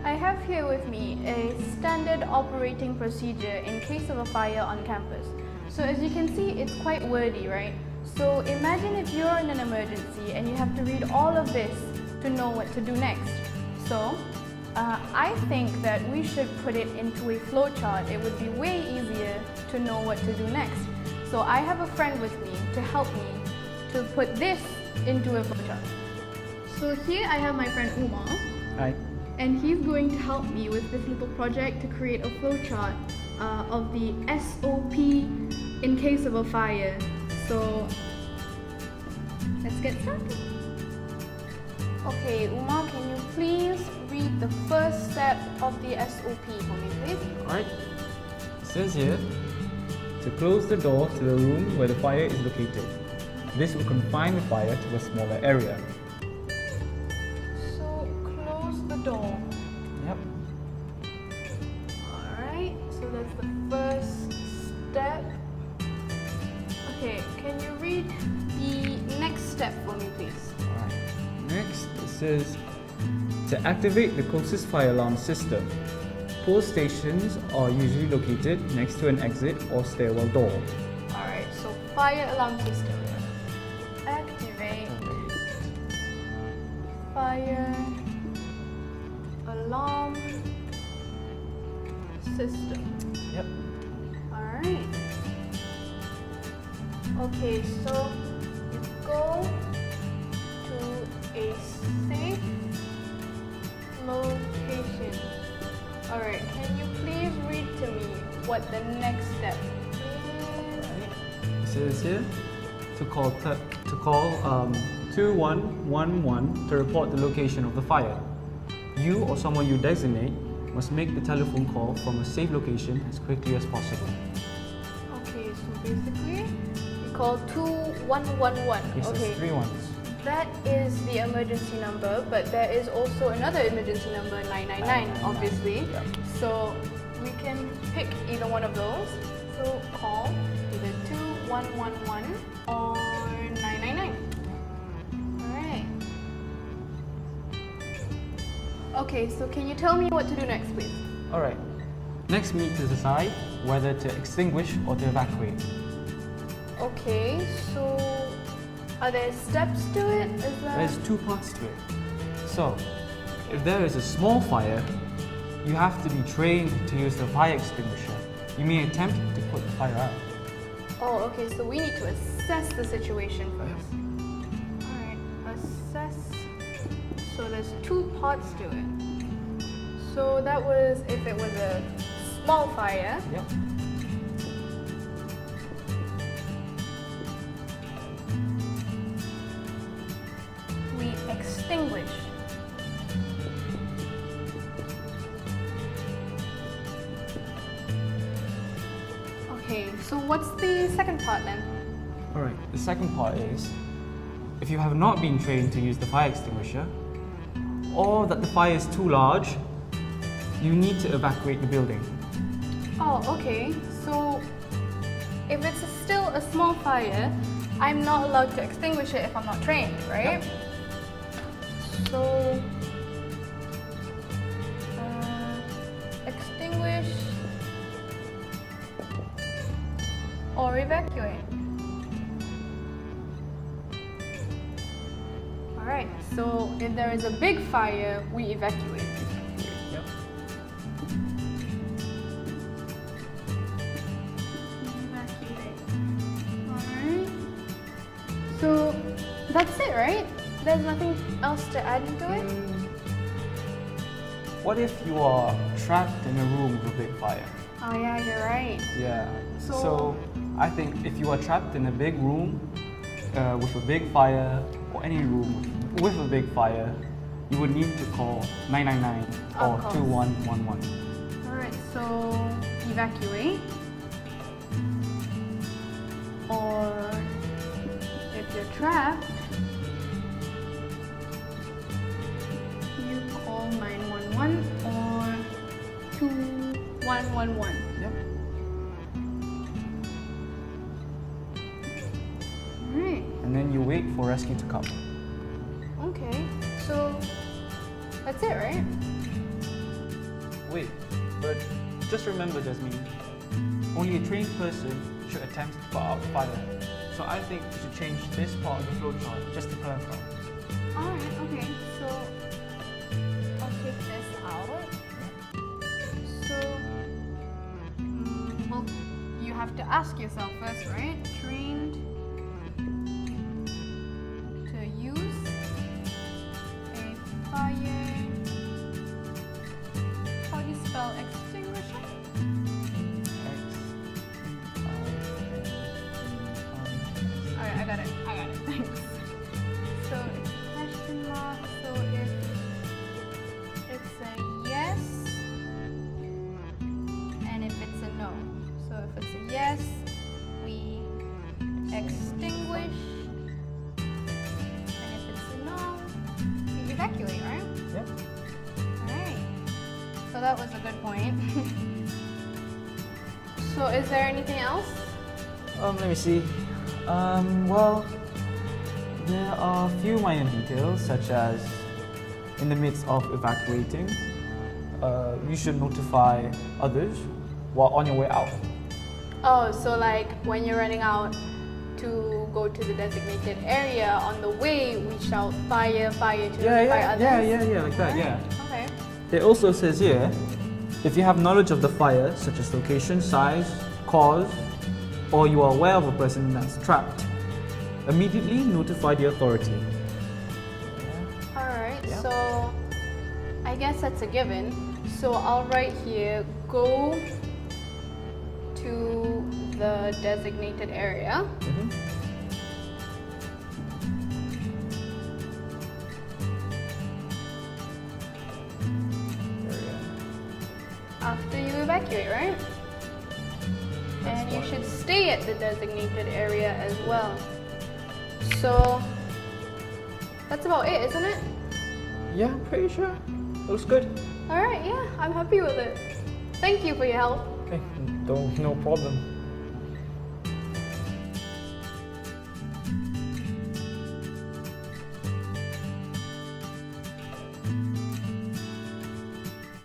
I have here with me a standard operating procedure in case of a fire on campus. So as you can see, it's quite wordy, right? So imagine if you're in an emergency and you have to read all of this to know what to do next. So I think that we should put it into a flowchart. It would be way easier to know what to do next. So I have a friend with me to help me to put this into a flowchart. So here I have my friend Umar. Hi. And he's going to help me with this little project to create a flowchart of the SOP in case of a fire. So let's get started. Okay, Umar, can you please read the first step of the SOP for me, please? Alright. It says here, to close the door to the room where the fire is located. This will confine the fire to a smaller area. So close the door. Yep. Alright, so that's the first step. Okay, can you read the next step for me, please? Alright. Next, it says, to activate the closest fire alarm system. Pull stations are usually located next to an exit or stairwell door. Alright, so fire alarm system. Activate fire alarm system. Yep. Alright. Okay, so you go to a safe location. Alright, can you please read to me what the next step is? It says here, to call 2111 to report the location of the fire. You or someone you designate must make the telephone call from a safe location as quickly as possible. Okay, so basically, you call 2111. Yes, Okay, it's 3 ones. that is the emergency number, but there is also another emergency number, 999, obviously. Yep. So we can pick either one of those. So call either 2111 or 999. Alright. Okay, so can you tell me what to do next, please? Alright. Next, we need to decide whether to extinguish or to evacuate. Okay, so are there steps to it? Is there... There's 2 parts to it. So, if there is a small fire, you have to be trained to use the fire extinguisher. You may attempt to put the fire out. Oh, okay, so we need to assess the situation first. Alright, assess. So there's 2 parts to it. So that was if it was a small fire. Yep. We extinguish. Okay, so what's the second part then? Alright, the second part is, if you have not been trained to use the fire extinguisher, or that the fire is too large, you need to evacuate the building. Oh, okay. So if it's still a small fire, I'm not allowed to extinguish it if I'm not trained, right? Yep. So extinguish or evacuate. Alright, so if there is a big fire, we evacuate. Yep. Evacuate. Alright. So that's it, right? There's nothing else to add into it? What if you are trapped in a room with a big fire? Oh yeah, you're right. Yeah. So- So I think if you are trapped in a big room with a big fire, or any room with a big fire, you would need to call 999 or Of course. 2111. Alright, so evacuate. Or if you're trapped, you call 911 or 2111. Yep. Alright, And then you wait for rescue to come. okay. So that's it, right? way. But just remember, Jasmine, only a trained person should attempt to put out the fire. So I think we should change this part of the flowchart just to clarify. Alright, okay, so I'll take this out. So, well, you have to ask yourself first, right? Trained to use a fire. How do you spell extinguisher? Alright, I got it, thanks. So it's a question mark, so if it's a yes, and if it's a no. So if it's a yes, we extinguish, and if it's a no, we evacuate, right? Yep. Alright, so that was a good point. So is there anything else? Let me see. Well, there are a few minor details, such as in the midst of evacuating, you should notify others while on your way out. Oh, so like when you're running out to go to the designated area, on the way we shout fire, fire to notify others? Yeah, like that, yeah. Okay. It also says here, if you have knowledge of the fire, such as location, size, cause, or you are aware of a person that's trapped, immediately notify the authority. Alright, Yeah. so I guess that's a given. So I'll write here, go to the designated area. After you evacuate, right? And you should stay at the designated area as well. So that's about it, isn't it? Yeah, I'm pretty sure. Looks good. Alright, yeah, I'm happy with it. Thank you for your help. Okay, no problem.